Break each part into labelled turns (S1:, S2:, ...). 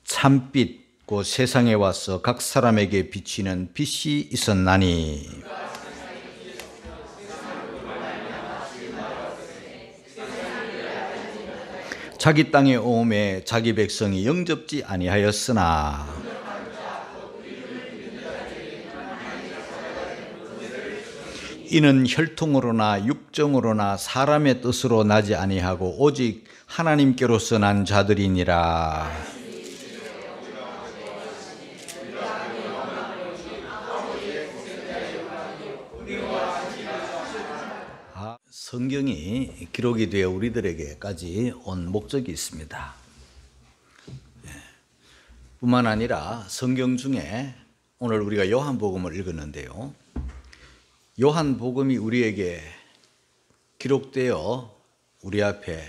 S1: 참빛 곧 세상에 와서 각 사람에게 비치는 빛이 있었나니 자기 땅에 오음에 자기 백성이 영접지 아니하였으나 이는 혈통으로나 육정으로나 사람의 뜻으로 나지 아니하고 오직 하나님께로서 난 자들이니라. 성경이 기록이 되어 우리들에게까지 온 목적이 있습니다. 뿐만 아니라 성경 중에 오늘 우리가 요한복음을 읽었는데요, 요한복음이 우리에게 기록되어 우리 앞에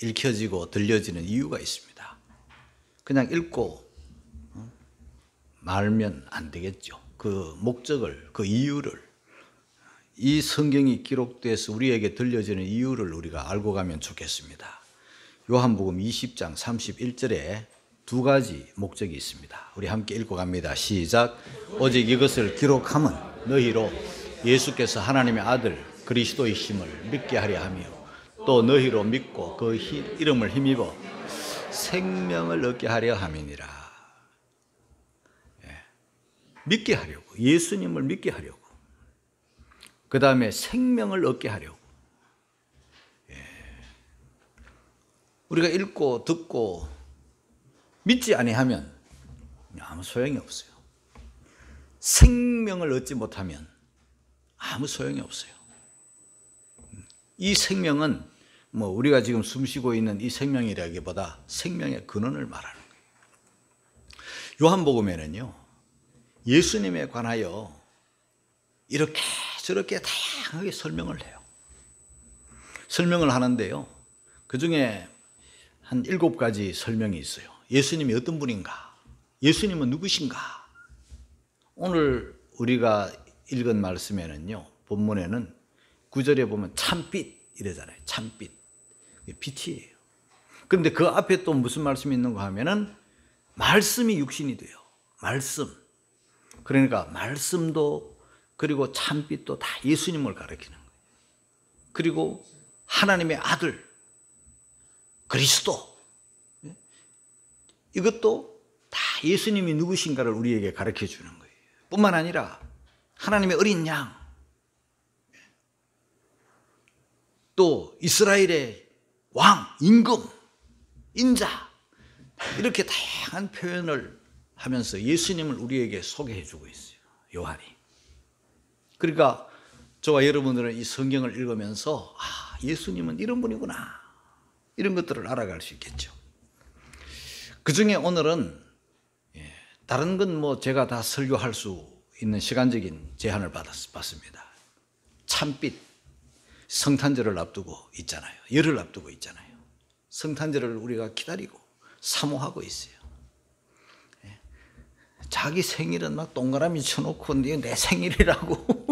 S1: 읽혀지고 들려지는 이유가 있습니다. 그냥 읽고 말면 안 되겠죠. 그 목적을, 그 이유를, 이 성경이 기록돼서 우리에게 들려지는 이유를 우리가 알고 가면 좋겠습니다. 요한복음 20장 31절에 두 가지 목적이 있습니다. 우리 함께 읽고 갑니다. 시작. 오직 이것을 기록함은 너희로 예수께서 하나님의 아들 그리스도이심을 믿게 하려 하며 또 너희로 믿고 그 이름을 힘입어 생명을 얻게 하려 함이니라. 믿게 하려고, 예수님을 믿게 하려고, 그 다음에 생명을 얻게 하려고. 우리가 읽고 듣고 믿지 아니하면 아무 소용이 없어요. 생명을 얻지 못하면 아무 소용이 없어요. 이 생명은 뭐 우리가 지금 숨쉬고 있는 이 생명이라기보다 생명의 근원을 말하는 거예요. 요한복음에는요, 예수님에 관하여 이렇게 저렇게 다양하게 설명을 해요. 설명을 하는데요, 그 중에 한 7가지 설명이 있어요. 예수님이 어떤 분인가? 예수님은 누구신가? 오늘 우리가 읽은 말씀에는요, 본문에는 9절에 보면 참빛 이러잖아요. 참빛. 빛이에요. 그런데 그 앞에 또 무슨 말씀이 있는가 하면은 말씀이 육신이 돼요. 말씀. 그러니까 말씀도 그리고 참빛도 다 예수님을 가리키는 거예요. 그리고 하나님의 아들 그리스도, 이것도 다 예수님이 누구신가를 우리에게 가르쳐 주는 거예요. 뿐만 아니라 하나님의 어린 양, 또 이스라엘의 왕, 임금, 인자, 이렇게 다양한 표현을 하면서 예수님을 우리에게 소개해 주고 있어요, 요한이. 그러니까 저와 여러분들은 이 성경을 읽으면서 예수님은 이런 분이구나, 이런 것들을 알아갈 수 있겠죠. 그 중에 오늘은 다른 건 뭐 제가 다 설교할 수 있는 시간적인 제한을 받습니다. 참빛, 성탄절을 앞두고 있잖아요. 열을 앞두고 있잖아요. 성탄절을 우리가 기다리고 사모하고 있어요. 자기 생일은 막 동그라미 쳐놓고 내 생일이라고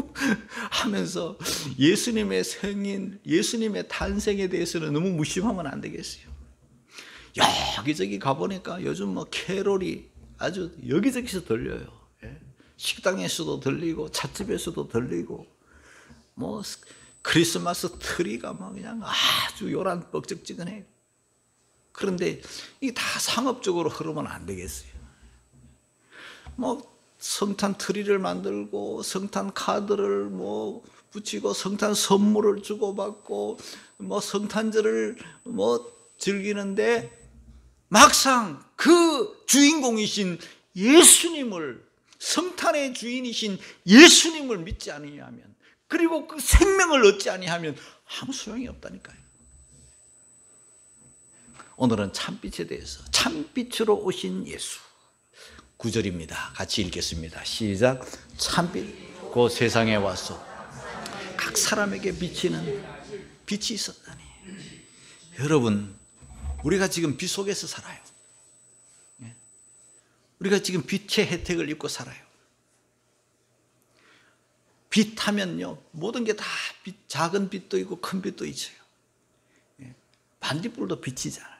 S1: 하면서 예수님의 생일, 예수님의 탄생에 대해서는 너무 무심하면 안 되겠어요. 여기저기 가보니까 요즘 뭐 캐롤이 아주 여기저기서 들려요. 식당에서도 들리고 찻집에서도 들리고, 뭐 크리스마스 트리가 막 그냥 아주 요란 뻑적지근해요. 그런데 이게 다 상업적으로 흐르면 안 되겠어요. 뭐 성탄 트리를 만들고 성탄 카드를 뭐 붙이고 성탄 선물을 주고받고 뭐 성탄절을 뭐 즐기는데 막상 그 주인공이신 예수님을, 성탄의 주인이신 예수님을 믿지 아니하면, 그리고 그 생명을 얻지 아니하면 아무 소용이 없다니까요. 오늘은 참빛에 대해서, 참빛으로 오신 예수, 9절입니다. 같이 읽겠습니다. 시작. 참빛 곧 세상에 와서 각 사람에게 비치는 빛이 있었다니. 여러분, 우리가 지금 빛 속에서 살아요. 우리가 지금 빛의 혜택을 입고 살아요. 빛 하면요, 모든 게 다 빛, 작은 빛도 있고 큰 빛도 있어요. 반딧불도 빛이잖아요.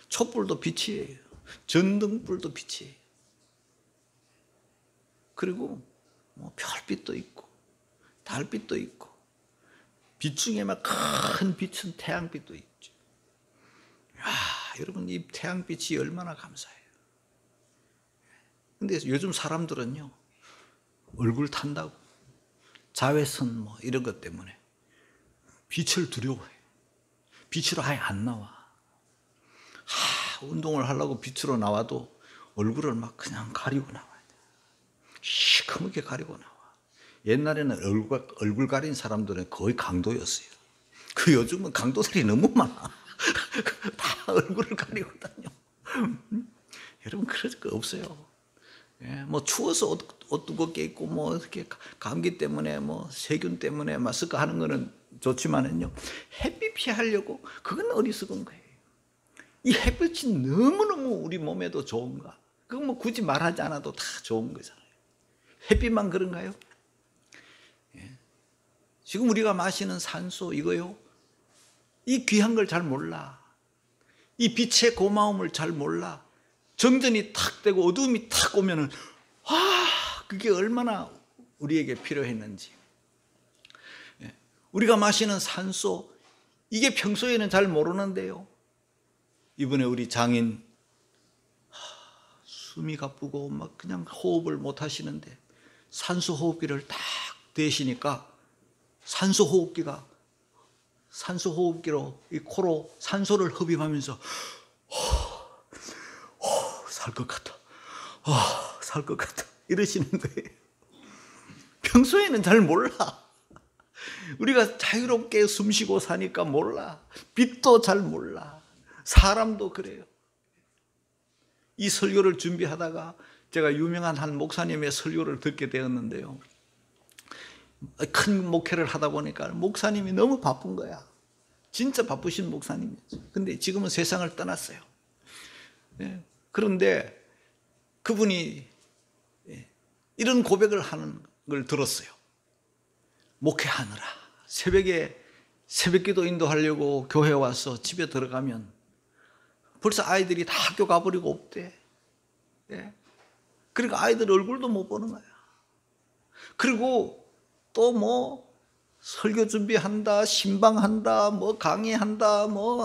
S1: 촛불도 빛이에요. 전등불도 빛이에요. 그리고 뭐 별빛도 있고 달빛도 있고 빛 중에 막 큰 빛은 태양빛도 있죠. 여러분 이 태양빛이 얼마나 감사해요. 근데 요즘 사람들은요 얼굴 탄다고 자외선 뭐 이런 것 때문에 빛을 두려워해. 빛으로 아예 안 나와. 운동을 하려고 빛으로 나와도 얼굴을 막 그냥 가리고 나와야 돼. 시커멓게 가리고 나와. 옛날에는 얼굴 가린 사람들은 거의 강도였어요. 요즘은 강도들이 너무 많아. 다 얼굴을 가리고 다녀. 여러분 그럴 거 없어요. 뭐 추워서 옷 두껍게 입고 뭐 이렇게 감기 때문에 뭐 세균 때문에 마스크 하는 거는 좋지만은요 햇빛 피하려고 그건 어리석은 거예요. 이 햇빛이 너무너무 우리 몸에도 좋은가? 그건 뭐 굳이 말하지 않아도 다 좋은 거잖아요. 햇빛만 그런가요? 지금 우리가 마시는 산소 이거요. 이 귀한 걸 잘 몰라. 이 빛의 고마움을 잘 몰라. 정전이 탁 되고 어두움이 탁 오면은 그게 얼마나 우리에게 필요했는지. 우리가 마시는 산소 이게 평소에는 잘 모르는데요. 이번에 우리 장인 숨이 가쁘고 막 그냥 호흡을 못 하시는데 산소 호흡기를 딱 대시니까 산소 호흡기로 이 코로 산소를 흡입하면서 살 것 같다. 살 것 같다. 이러시는 거예요. 평소에는 잘 몰라. 우리가 자유롭게 숨쉬고 사니까 몰라. 빛도 잘 몰라. 사람도 그래요. 이 설교를 준비하다가 제가 유명한 한 목사님의 설교를 듣게 되었는데요. 큰 목회를 하다 보니까 목사님이 너무 바쁜 거야. 진짜 바쁘신 목사님이었어요. 근데 지금은 세상을 떠났어요. 그런데 그분이 이런 고백을 하는 걸 들었어요. 목회하느라 새벽에 새벽기도 인도하려고 교회에 와서 집에 들어가면 벌써 아이들이 다 학교 가버리고 없대. 그러니까 아이들 얼굴도 못 보는 거야. 그리고 또 뭐 설교 준비한다, 신방한다, 뭐 강의한다, 뭐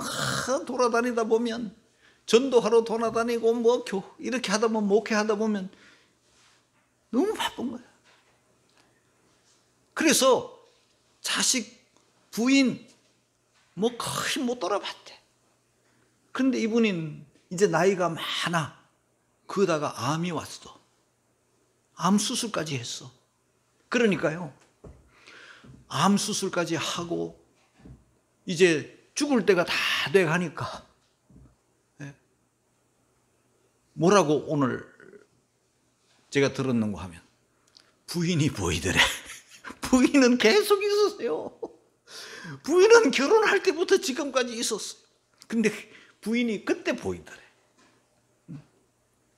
S1: 돌아다니다 보면 전도하러 돌아다니고 뭐 이렇게 하다 보면 목회하다 보면 너무 바쁜 거야. 그래서 자식, 부인 뭐 거의 못 돌아봤대. 그런데 이분은 이제 나이가 많아. 그러다가 암이 왔어. 암 수술까지 했어. 그러니까요. 암 수술까지 하고 이제 죽을 때가 다 돼 가니까 뭐라고 오늘 제가 들었는가 하면 부인이 보이더래. 부인은 계속 있었어요. 부인은 결혼할 때부터 지금까지 있었어요. 근데 부인이 그때 보이더래.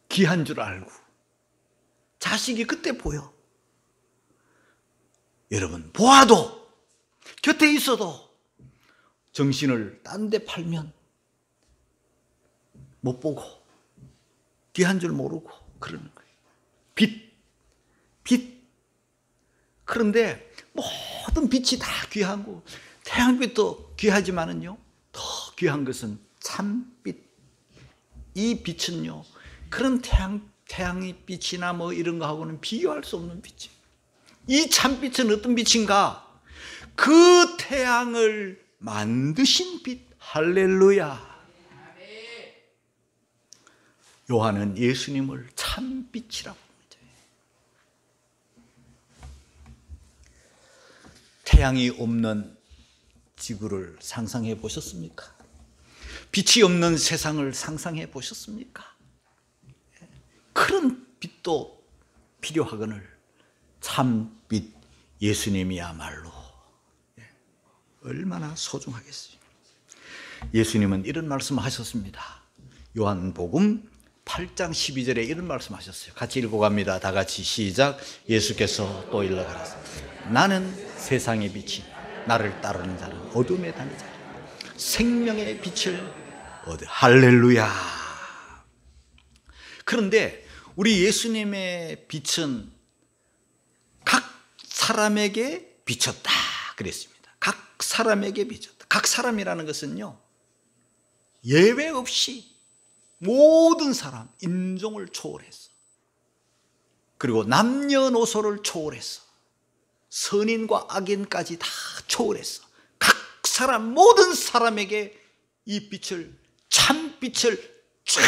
S1: 귀한 줄 알고. 자식이 그때 보여. 여러분, 보아도 곁에 있어도 정신을 딴 데 팔면 못 보고 귀한 줄 모르고 그러는 거예요. 빛. 그런데 모든 빛이 다 귀하고 태양빛도 귀하지만은요, 더 귀한 것은 참빛. 이 빛은요, 그런 태양의 빛이나 뭐 이런 거하고는 비교할 수 없는 빛이에요. 이 참빛은 어떤 빛인가? 그 태양을 만드신 빛. 할렐루야. 요한은 예수님을 참빛이라고 합니다. 태양이 없는 지구를 상상해 보셨습니까? 빛이 없는 세상을 상상해 보셨습니까? 그런 빛도 필요하거늘 참빛 예수님이야말로 얼마나 소중하겠어요. 예수님은 이런 말씀하셨습니다. 요한복음 8장 12절에 이런 말씀하셨어요. 같이 읽어갑니다. 다 같이 시작. 예수께서 또 일러가라사대 나는 세상의 빛이 나를 따르는 자는 어둠에 다니지 않으리라. 생명의 빛을 얻으. 할렐루야. 그런데 우리 예수님의 빛은 각 사람에게 비쳤다 그랬습니다. 각 사람에게 비쳤다. 각 사람이라는 것은요, 예외 없이 모든 사람, 인종을 초월했어. 그리고 남녀노소를 초월했어. 선인과 악인까지 다 초월했어. 각 사람, 모든 사람에게 이 빛을, 참 빛을 쫙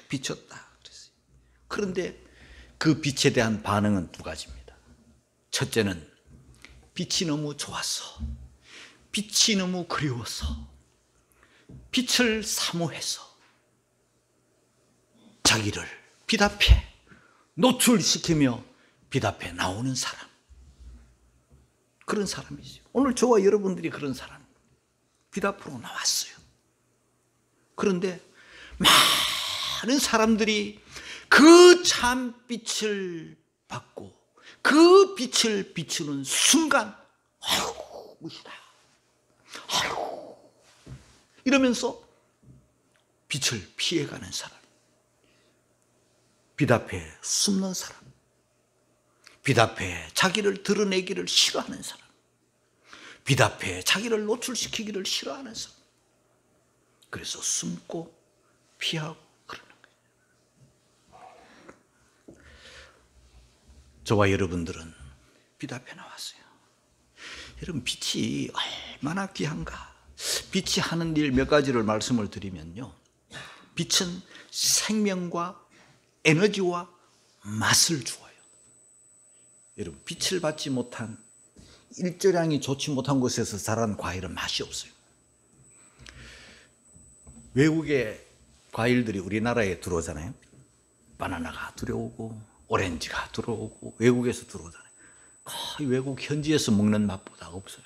S1: 비쳤다 그랬어요. 그런데 그 빛에 대한 반응은 두 가지입니다. 첫째는 빛이 너무 좋았어. 빛이 너무 그리워서, 빛을 사모해서 자기를 빛 앞에 노출시키며 빛 앞에 나오는 사람, 그런 사람이죠. 오늘 저와 여러분들이 그런 사람, 빛 앞으로 나왔어요. 그런데 많은 사람들이 그 참빛을 받고 그 빛을 비추는 순간, 아유 무시다, 아유 이러면서 빛을 피해가는 사람, 빛 앞에 숨는 사람, 빛 앞에 자기를 드러내기를 싫어하는 사람, 빛 앞에 자기를 노출시키기를 싫어하는 사람, 그래서 숨고 피하고 그러는 거예요. 저와 여러분들은 빛 앞에 나왔어요. 여러분, 빛이 얼마나 귀한가. 빛이 하는 일 몇 가지를 말씀을 드리면요, 빛은 생명과 에너지와 맛을 주어요. 여러분, 빛을 받지 못한, 일조량이 좋지 못한 곳에서 자란 과일은 맛이 없어요. 외국의 과일들이 우리나라에 들어오잖아요. 바나나가 들어오고 오렌지가 들어오고 외국에서 들어오잖아요. 거의 외국 현지에서 먹는 맛보다 없어요.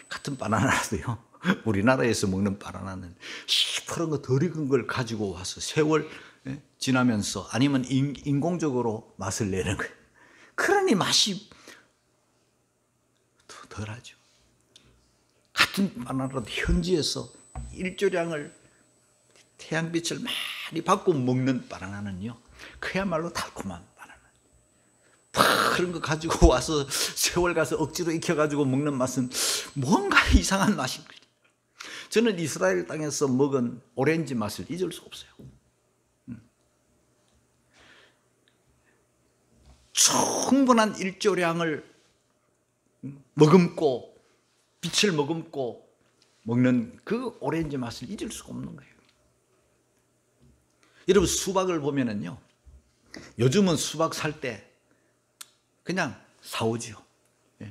S1: 같은 바나나도요, 우리나라에서 먹는 바나나는 시퍼런 거 덜 익은 걸 가지고 와서 세월 지나면서 아니면 인공적으로 맛을 내는 거예요. 그러니 맛이 더 덜하죠. 같은 바나나도 현지에서 일조량을, 태양빛을 많이 받고 먹는 바나나는요, 그야말로 달콤한 바나나. 그런 거 가지고 와서 세월 가서 억지로 익혀가지고 먹는 맛은 뭔가 이상한 맛인 거죠. 저는 이스라엘 땅에서 먹은 오렌지 맛을 잊을 수 없어요. 충분한 일조량을 머금고 빛을 머금고 먹는 그 오렌지 맛을 잊을 수가 없는 거예요. 여러분, 수박을 보면은요, 요즘은 수박 살 때 그냥 사오지요.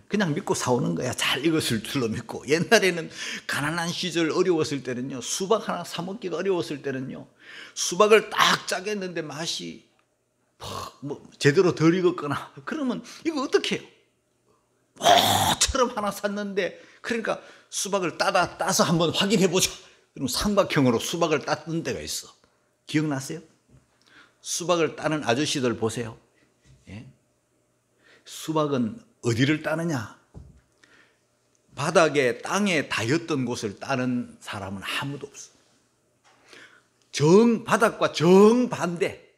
S1: 그냥 믿고 사오는 거야. 잘 익었을 줄로 믿고. 옛날에는 가난한 시절, 어려웠을 때는요, 수박 하나 사 먹기가 어려웠을 때는요, 수박을 딱 짜겠는데 맛이 뭐 제대로 덜 익었거나 그러면 이거 어떻게 해요? 처럼 하나 샀는데, 그러니까 수박을 따서 한번 확인해 보자. 그럼 삼각형으로 수박을 땄던 데가 있어. 기억나세요? 수박을 따는 아저씨들 보세요. 예? 수박은 어디를 따느냐? 바닥에, 땅에 닿였던 곳을 따는 사람은 아무도 없어. 바닥과 정반대.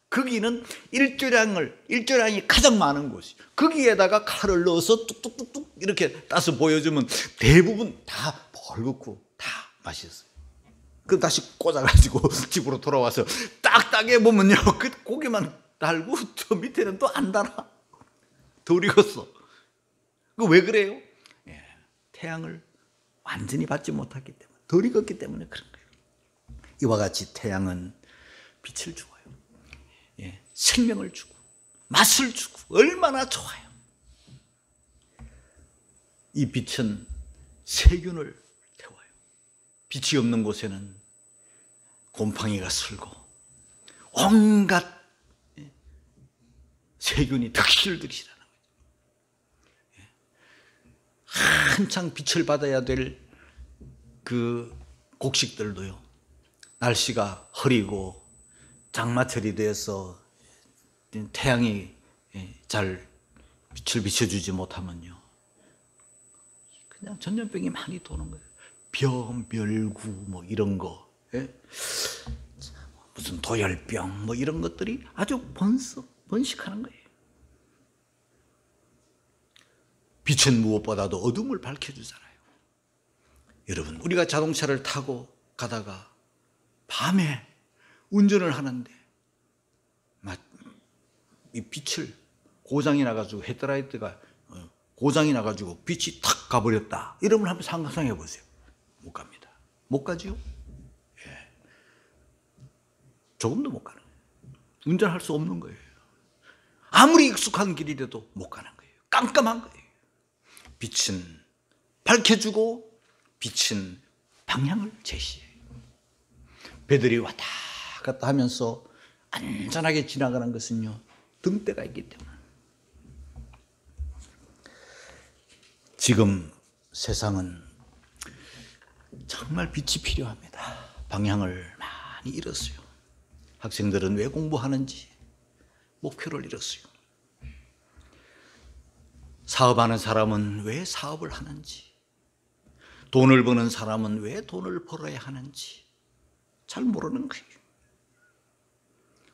S1: 거기는 일조량이 가장 많은 곳이. 거기에다가 칼을 넣어서 뚝뚝뚝뚝 이렇게 따서 보여주면 대부분 다 벌겋고 다 맛있어요. 그럼 다시 꽂아가지고 집으로 돌아와서 딱딱해 보면요, 그 고기만 달고 저 밑에는 또 안 달아. 덜 익었어. 그 왜 그래요? 예, 태양을 완전히 받지 못했기 때문에, 덜 익었기 때문에 그런 거예요. 이와 같이 태양은 빛을 주어요. 예, 생명을 주고 맛을 주고 얼마나 좋아요. 이 빛은 세균을 태워요. 빛이 없는 곳에는 곰팡이가 슬고 온갖 세균이 득실득실하는 거죠. 한창 빛을 받아야 될 그 곡식들도요, 날씨가 흐리고 장마철이 돼서 태양이 잘 빛을 비춰주지 못하면요, 그냥 전염병이 많이 도는 거예요. 변별구 뭐 이런 거. 예? 무슨 도열병 뭐 이런 것들이 아주 번식하는 거예요. 빛은 무엇보다도 어둠을 밝혀주잖아요. 여러분, 우리가 자동차를 타고 가다가 밤에 운전을 하는데 이 빛을 고장이 나가지고 헤드라이트가 고장이 나가지고 빛이 탁 가버렸다. 이러면 한번 상상해 보세요. 못 갑니다. 못 가지요? 예. 조금도 못 가는 거예요. 운전할 수 없는 거예요. 아무리 익숙한 길이라도 못 가는 거예요. 깜깜한 거예요. 빛은 밝혀주고 빛은 방향을 제시해요. 배들이 왔다 갔다 하면서 안전하게 지나가는 것은요, 등대가 있기 때문에. 지금 세상은 정말 빛이 필요합니다. 방향을 많이 잃었어요. 학생들은 왜 공부하는지 목표를 잃었어요. 사업하는 사람은 왜 사업을 하는지, 돈을 버는 사람은 왜 돈을 벌어야 하는지 잘 모르는 거예요.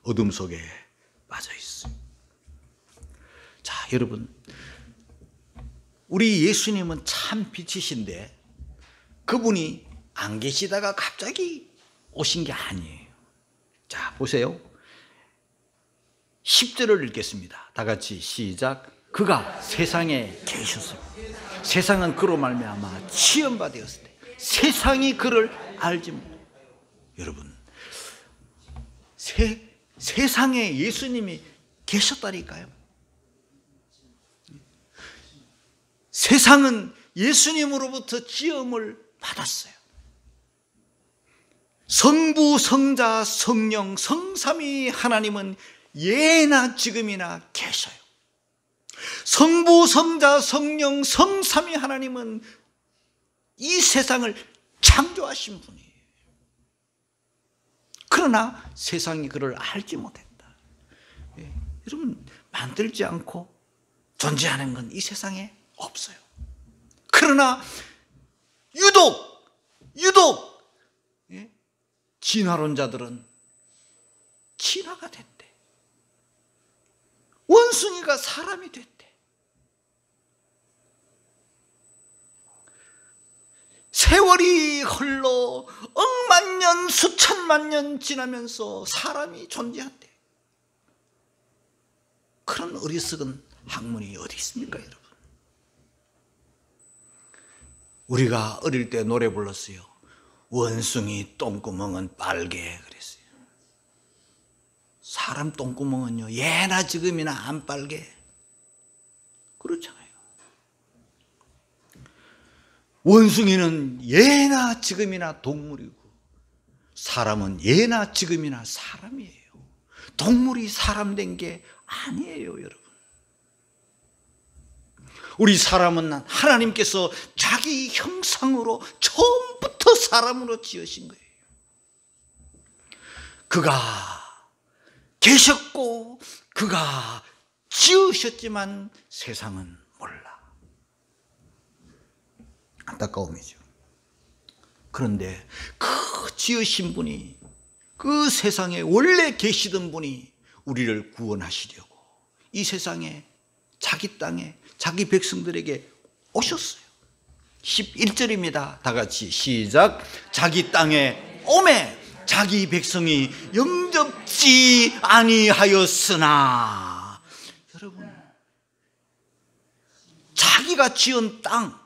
S1: 어둠 속에 빠져 있어요. 자, 여러분, 우리 예수님은 참 빛이신데 그분이 안 계시다가 갑자기 오신 게 아니에요. 자, 보세요. 10절을 읽겠습니다. 다 같이 시작. 그가 세상에 계셨어요. 세상은 그로 말미암아 치연바 되었을 때 세상이 그를 알지 못해요. 여러분, 세상에 예수님이 계셨다니까요. 세상은 예수님으로부터 지음을 받았어요. 성부, 성자, 성령, 성삼위 하나님은 예나 지금이나 계셔요. 성부, 성자, 성령, 성삼위 하나님은 이 세상을 창조하신 분이에요. 그러나 세상이 그를 알지 못했다. 예, 여러분, 만들지 않고 존재하는 건 이 세상에 없어요. 그러나 유독 예, 진화론자들은 진화가 됐대. 원숭이가 사람이 됐대. 세월이 흘러 억만 년, 수천만 년 지나면서 사람이 존재한대. 그런 어리석은 학문이 어디 있습니까, 여러분? 우리가 어릴 때 노래 불렀어요. 원숭이 똥구멍은 빨개 그랬어요. 사람 똥구멍은요, 예나 지금이나 안 빨개. 그렇잖아요. 원숭이는 예나 지금이나 동물이고 사람은 예나 지금이나 사람이에요. 동물이 사람 된 게 아니에요, 여러분. 우리 사람은 하나님께서 자기 형상으로 처음부터 사람으로 지으신 거예요. 그가 계셨고 그가 지으셨지만 세상은 몰라. 안타까움이죠. 그런데 그 지으신 분이, 그 세상에 원래 계시던 분이 우리를 구원하시려고 이 세상에, 자기 땅에, 자기 백성들에게 오셨어요. 11절입니다. 다 같이 시작. 자기 땅에 오매 자기 백성이 영접지 아니하였으나. 여러분, 자기가 지은 땅,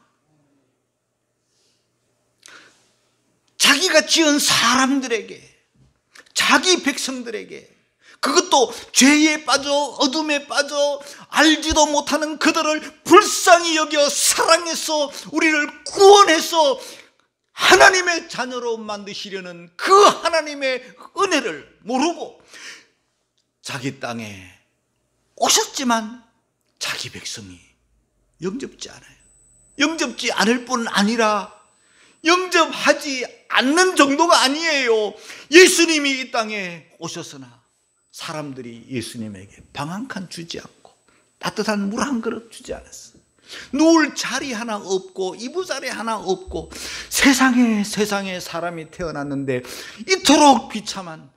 S1: 자기가 지은 사람들에게, 자기 백성들에게, 그것도 죄에 빠져 어둠에 빠져 알지도 못하는 그들을 불쌍히 여겨 사랑해서 우리를 구원해서 하나님의 자녀로 만드시려는 그 하나님의 은혜를 모르고 자기 땅에 오셨지만 자기 백성이 영접지 않아요. 영접지 않을 뿐 아니라 영접하지 않는 정도가 아니에요. 예수님이 이 땅에 오셨으나 사람들이 예수님에게 방 한 칸 주지 않고 따뜻한 물 한 그릇 주지 않았어요. 누울 자리 하나 없고 이부자리 하나 없고 세상에 사람이 태어났는데 이토록 비참한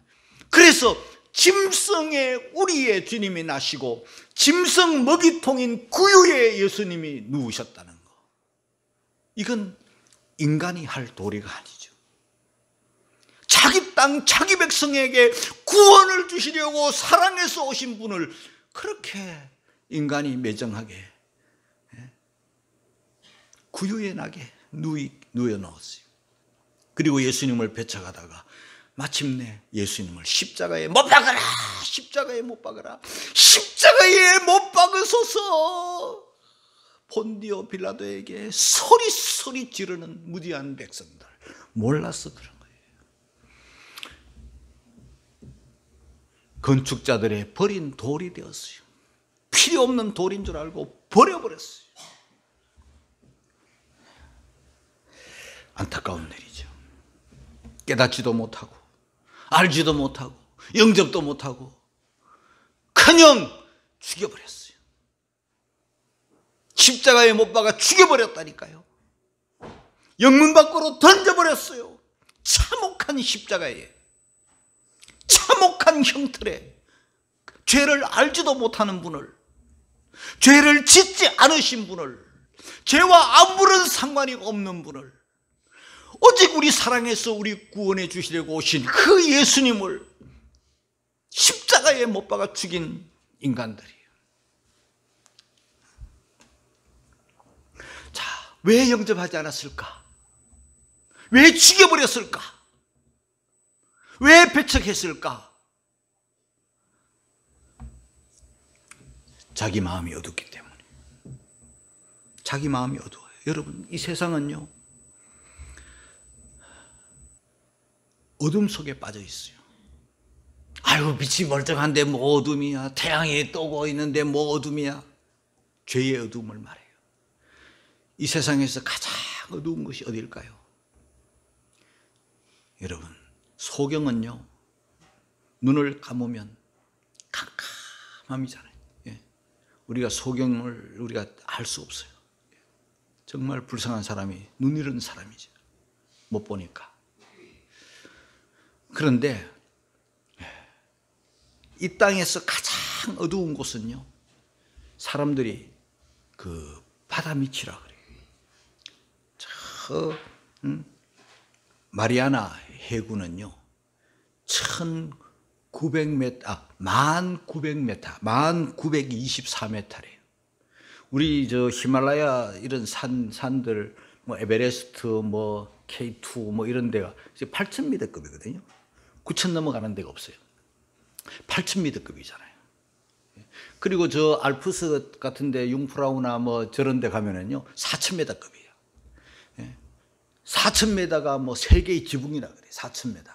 S1: 그래서 짐승의 우리의 주님이 나시고 짐승 먹이통인 구유의 예수님이 누우셨다는 거. 이건 인간이 할 도리가 아니죠. 자기 땅 자기 백성에게 구원을 주시려고 사랑해서 오신 분을 그렇게 인간이 매정하게 구유에 나게 누워 넣었어요. 그리고 예수님을 배척하다가 마침내 예수님을 십자가에 못 박아라, 십자가에 못 박아라, 십자가에 못 박으소서 본디오 빌라도에게 소리 지르는 무디한 백성들, 몰라서 그런 거예요. 건축자들의 버린 돌이 되었어요. 필요 없는 돌인 줄 알고 버려버렸어요. 안타까운 일이죠. 깨닫지도 못하고 알지도 못하고 영접도 못하고 그냥 죽여버렸어요. 십자가에 못 박아 죽여버렸다니까요. 영문 밖으로 던져버렸어요. 참혹한 십자가에, 참혹한 형틀에 죄를 알지도 못하는 분을, 죄를 짓지 않으신 분을, 죄와 아무런 상관이 없는 분을, 오직 우리 사랑해서 우리 구원해 주시려고 오신 그 예수님을 십자가에 못 박아 죽인 인간들이에요. 자, 왜 영접하지 않았을까? 왜 죽여버렸을까? 왜 배척했을까? 자기 마음이 어둡기 때문에. 자기 마음이 어두워요. 여러분, 이 세상은요, 어둠 속에 빠져 있어요. 아유, 빛이 멀쩡한데 뭐 어둠이야. 태양이 뜨고 있는데 뭐 어둠이야. 죄의 어둠을 말해요. 이 세상에서 가장 어두운 것이 어디일까요? 여러분, 소경은요, 눈을 감으면 캄캄함이잖아요. 예. 우리가 소경을 우리가 알 수 없어요. 정말 불쌍한 사람이, 눈 잃은 사람이죠. 못 보니까. 그런데 이 땅에서 가장 어두운 곳은요, 사람들이 그 바다 밑이라 그래요. 저 마리아나 해구는요 1900m, 1900m, 1924m래요. 우리 저 히말라야 이런 산들, 뭐 에베레스트, 뭐 K2 뭐 이런 데가 이제 8,000m급이거든요. 9,000 넘어가는 데가 없어요. 8,000m급이잖아요. 그리고 저 알프스 같은데 융프라우나 뭐 저런 데 가면은요 4,000m급이에요. 4,000m가 뭐 세계의 지붕이라 그래요. 4,000m.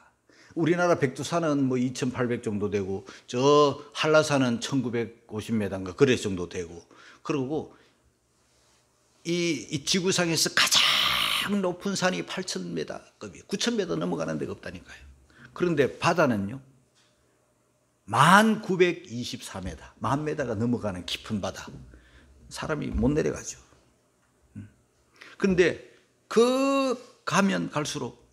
S1: 우리나라 백두산은 뭐 2,800 정도 되고, 저 한라산은 1,950m인가 그래 정도 되고, 그리고 이 지구상에서 가장 높은 산이 8,000m급이에요. 9,000m 넘어가는 데가 없다니까요. 그런데 바다는요 1924m, 10,000m가 넘어가는 깊은 바다, 사람이 못 내려가죠. 그런데 그 가면 갈수록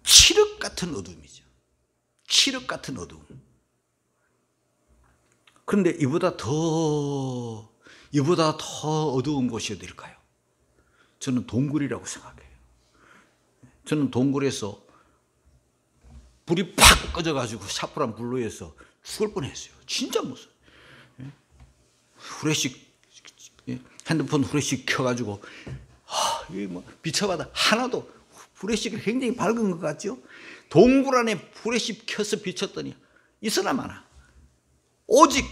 S1: 칠흑 같은 어둠이죠. 칠흑 같은 어둠. 그런데 이보다 더 어두운 곳이 어딜까요? 저는 동굴이라고 생각해요. 저는 동굴에서 불이 팍 꺼져가지고 샤프란 불로에서 죽을 뻔했어요. 진짜 무서워요. 후레쉬, 핸드폰 후레쉬 켜가지고 뭐 비춰봐도 하나도, 후레쉬가 굉장히 밝은 것 같죠? 동굴 안에 후레쉬 켜서 비쳤더니 있으나 오직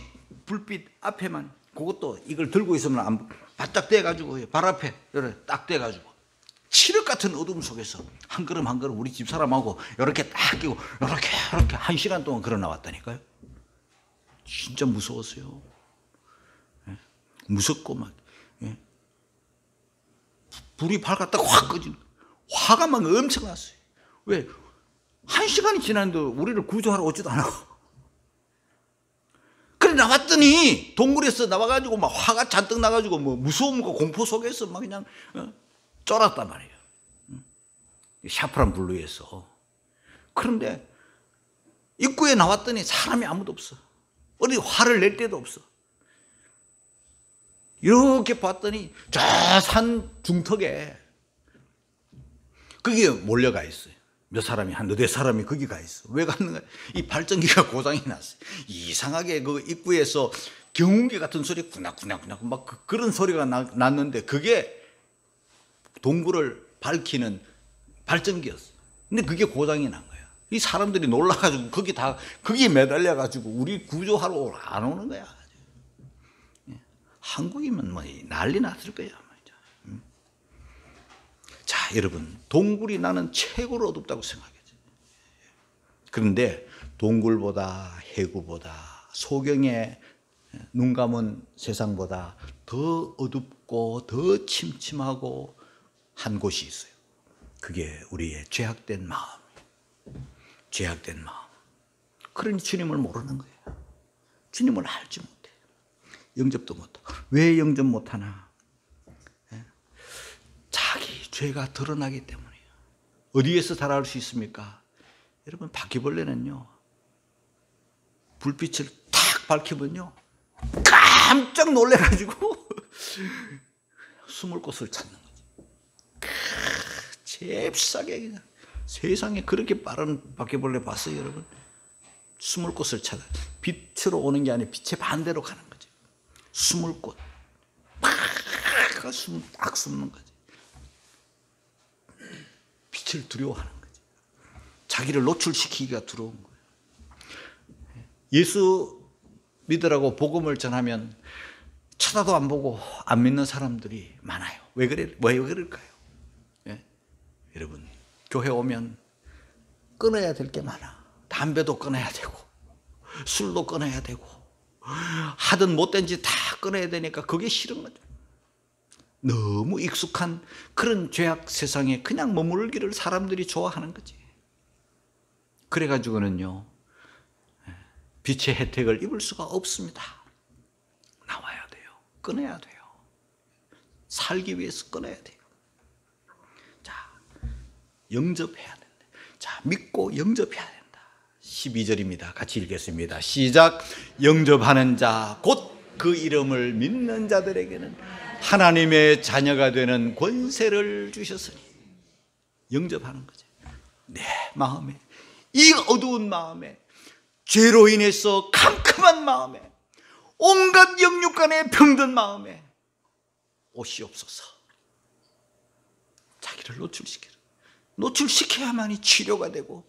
S1: 불빛 앞에만, 그것도 이걸 들고 있으면 바짝 떼가지고 발 앞에 딱 떼가지고 칠흑 같은 어둠 속에서 한 걸음 한 걸음 우리 집사람하고 이렇게 딱 끼고 이렇게 1시간 동안 걸어 나왔다니까요. 진짜 무서웠어요. 무섭고 막 불이 밝았다가 확 꺼지는, 화가 막 엄청 났어요. 왜? 1시간이 지났는데 우리를 구조하러 오지도 않아. 그래 나왔더니 동굴에서 나와가지고 막 화가 잔뜩 나가지고 뭐 무서움과 공포 속에서 막 그냥 쫄았단 말이에요. 샤프란 불 위에서. 그런데 입구에 나왔더니 사람이 아무도 없어. 어디 화를 낼 데도 없어. 이렇게 봤더니 저 산 중턱에 거기에 몰려가 있어요. 몇 사람이, 한 너댓 사람이 거기 가 있어. 왜 갔는가? 이 발전기가 고장이 났어요. 이상하게 그 입구에서 경운기 같은 소리, 꾸낙꾸낙꾸낙 막 그런 소리가 났는데 그게 동굴을 밝히는 발전기였어요. 근데 그게 고장이 난 거야. 이 사람들이 놀라가지고 거기에 매달려가지고 우리 구조하러 안 오는 거야. 한국이면 뭐 난리 났을 거야. 자, 여러분, 동굴이 나는 최고로 어둡다고 생각했죠. 그런데 동굴보다 해구보다 소경의 눈 감은 세상보다 더 어둡고 더 침침하고 한 곳이 있어요. 그게 우리의 죄악된 마음. 죄악된 마음. 그러니 주님을 모르는 거예요. 주님을 알지 못해. 영접도 못하고. 왜 영접 못하나? 자기 죄가 드러나기 때문이에요. 어디에서 잘 알 수 있습니까? 여러분, 바퀴벌레는요, 불빛을 탁 밝히면요, 깜짝 놀래가지고 숨을 곳을 찾는 거죠. 잽싸게 그냥. 세상에 그렇게 빠른 바퀴벌레 봤어요, 여러분? 숨을 곳을 찾아. 빛으로 오는 게 아니라 빛의 반대로 가는 거죠. 숨을 곳. 팍! 숨을 딱 숨는 거지. 빛을 두려워하는 거지. 자기를 노출시키기가 두려운 거예요. 예수 믿으라고 복음을 전하면 쳐다도 안 보고 안 믿는 사람들이 많아요. 왜 그럴까요? 예? 여러분, 교회 오면 끊어야 될 게 많아. 담배도 끊어야 되고 술도 끊어야 되고 하든 못된 짓 다 끊어야 되니까 그게 싫은 거죠. 너무 익숙한 그런 죄악 세상에 그냥 머물기를 사람들이 좋아하는 거지. 그래가지고는요, 빛의 혜택을 입을 수가 없습니다. 나와야 돼요. 끊어야 돼요. 살기 위해서 끊어야 돼요. 자, 영접해야 된다. 자, 믿고 영접해야 된다. 12절입니다. 같이 읽겠습니다. 시작. 영접하는 자, 곧 그 이름을 믿는 자들에게는 하나님의 자녀가 되는 권세를 주셨으니. 영접하는 거죠. 내 마음에, 이 어두운 마음에, 죄로 인해서 캄캄한 마음에, 온갖 영육간에 병든 마음에 오시옵소서. 자기를 노출시켜야만이 치료가 되고,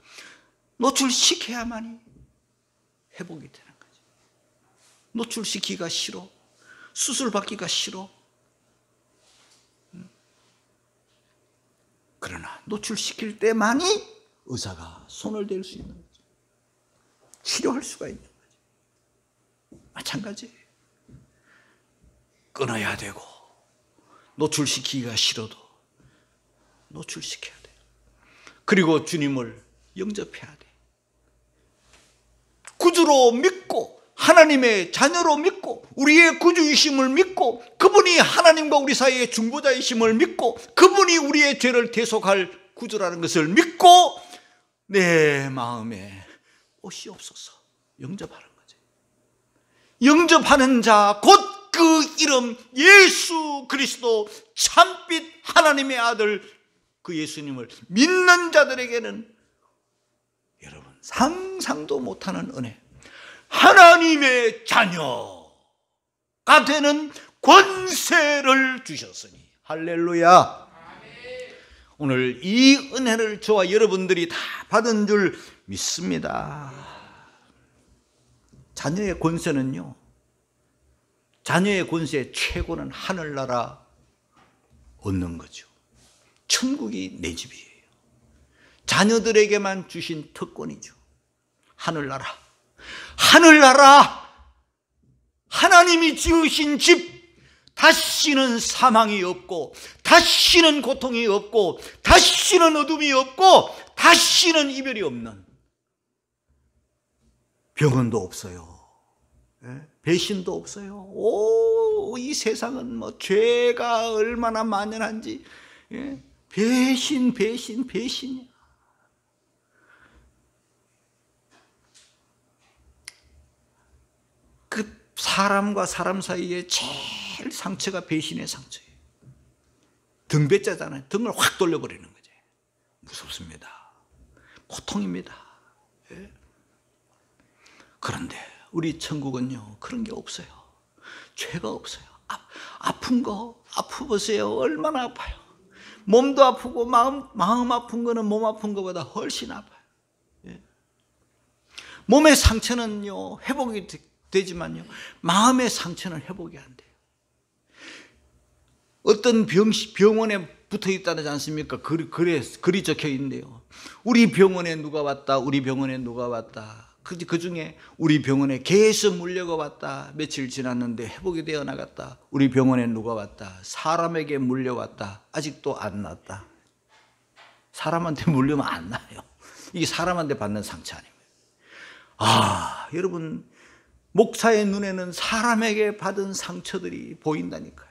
S1: 노출시켜야만이 회복이 되는 거죠. 노출시키기가 싫어. 수술 받기가 싫어. 그러나 노출시킬 때만이 의사가 손을 댈 수 있는 거죠. 치료할 수가 있는 거죠. 마찬가지예요. 끊어야 되고 노출시키기가 싫어도 노출시켜야 돼요. 그리고 주님을 영접해야 돼. 구주로 믿고 하나님의 자녀로 믿고 우리의 구주이심을 믿고 그분이 하나님과 우리 사이의 중보자이심을 믿고 그분이 우리의 죄를 대속할 구주라는 것을 믿고 내 마음에 오시옵소서. 영접하는 거죠. 영접하는 자 곧 그 이름 예수 그리스도 참빛 하나님의 아들 그 예수님을 믿는 자들에게는 여러분 상상도 못하는 은혜, 하나님의 자녀가 되는 권세를 주셨으니 할렐루야. 오늘 이 은혜를 저와 여러분들이 다 받은 줄 믿습니다. 자녀의 권세는요, 자녀의 권세의 최고는 하늘나라 얻는 거죠. 천국이 내 집이에요. 자녀들에게만 주신 특권이죠. 하늘나라, 하늘나라, 하나님이 지으신 집, 다시는 사망이 없고 다시는 고통이 없고 다시는 어둠이 없고 다시는 이별이 없는, 병원도 없어요. 배신도 없어요. 오, 이 세상은 뭐 죄가 얼마나 만연한지, 배신이야. 사람과 사람 사이에 제일 상처가 배신의 상처예요. 등배자잖아요. 등을 확 돌려버리는 거죠. 무섭습니다. 고통입니다. 예? 그런데 우리 천국은요, 그런 게 없어요. 죄가 없어요. 아픈 거 아프보세요. 얼마나 아파요. 몸도 아프고 마음 아픈 거는 몸 아픈 거보다 훨씬 아파요. 예? 몸의 상처는요 회복이 되지만요 마음의 상처는 회복이 안 돼요. 어떤 병원에 붙어 있다지 않습니까? 글이 적혀 있는데요. 우리 병원에 누가 왔다. 우리 병원에 누가 왔다. 그 중에 우리 병원에 계속 물려가 왔다. 며칠 지났는데 회복이 되어 나갔다. 우리 병원에 누가 왔다. 사람에게 물려왔다. 아직도 안 났다. 사람한테 물리면 안 나요. 이게 사람한테 받는 상처 아닙니까? 여러분, 목사의 눈에는 사람에게 받은 상처들이 보인다니까요.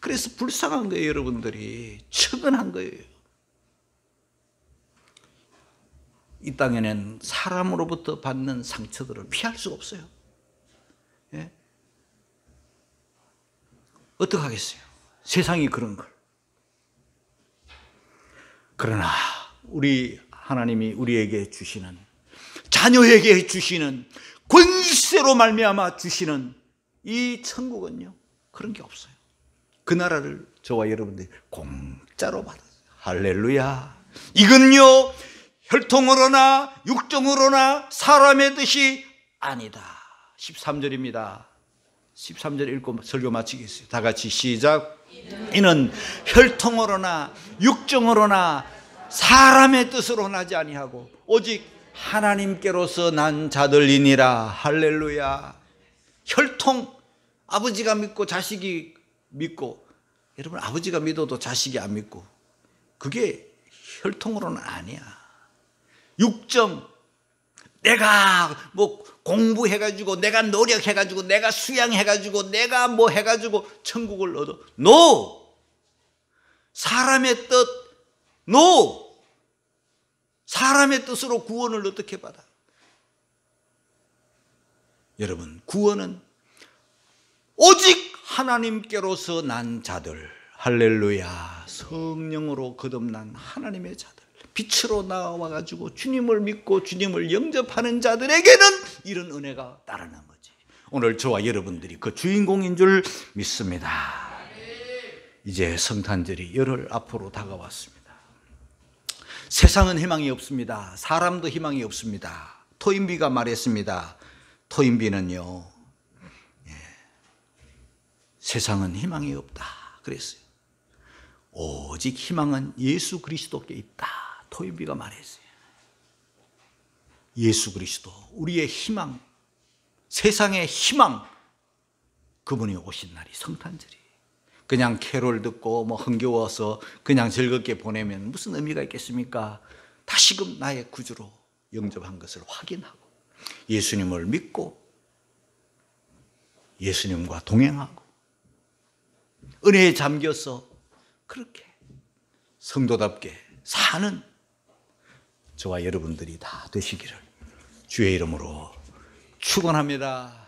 S1: 그래서 불쌍한 거예요. 여러분들이 측은한 거예요. 이 땅에는 사람으로부터 받는 상처들을 피할 수가 없어요. 예? 어떡하겠어요? 세상이 그런 걸. 그러나 우리 하나님이 우리에게 주시는, 자녀에게 주시는, 권세로 말미암아 주시는 이 천국은요 그런 게 없어요. 그 나라를 저와 여러분들이 공짜로 받았어요. 할렐루야. 이건요 혈통으로나 육정으로나 사람의 뜻이 아니다. 13절입니다. 13절 읽고 설교 마치겠습니다. 다 같이 시작. 이는 혈통으로나 육정으로나 사람의 뜻으로 나지 아니하고 오직 하나님께로서 난 자들이니라. 할렐루야. 혈통, 아버지가 믿고 자식이 믿고, 여러분 아버지가 믿어도 자식이 안 믿고, 그게 혈통으로는 아니야. 육정, 내가 뭐 공부해가지고, 내가 노력해가지고, 내가 수양해가지고, 내가 뭐 해가지고 천국을 얻어. No! 사람의 뜻, no! 사람의 뜻으로 구원을 어떻게 받아? 여러분, 구원은 오직 하나님께로서 난 자들, 할렐루야, 성령으로 거듭난 하나님의 자들, 빛으로 나와가지고 주님을 믿고 주님을 영접하는 자들에게는 이런 은혜가 따르는 거지. 오늘 저와 여러분들이 그 주인공인 줄 믿습니다. 이제 성탄절이 열흘 앞으로 다가왔습니다. 세상은 희망이 없습니다. 사람도 희망이 없습니다. 토인비가 말했습니다. 토인비는요, 세상은 희망이 없다 그랬어요. 오직 희망은 예수 그리스도께 있다. 토인비가 말했어요. 예수 그리스도, 우리의 희망, 세상의 희망, 그분이 오신 날이 성탄절이에요. 그냥 캐롤 듣고 뭐 흥겨워서 그냥 즐겁게 보내면 무슨 의미가 있겠습니까? 다시금 나의 구주로 영접한 것을 확인하고 예수님을 믿고 예수님과 동행하고 은혜에 잠겨서 그렇게 성도답게 사는 저와 여러분들이 다 되시기를 주의 이름으로 축원합니다.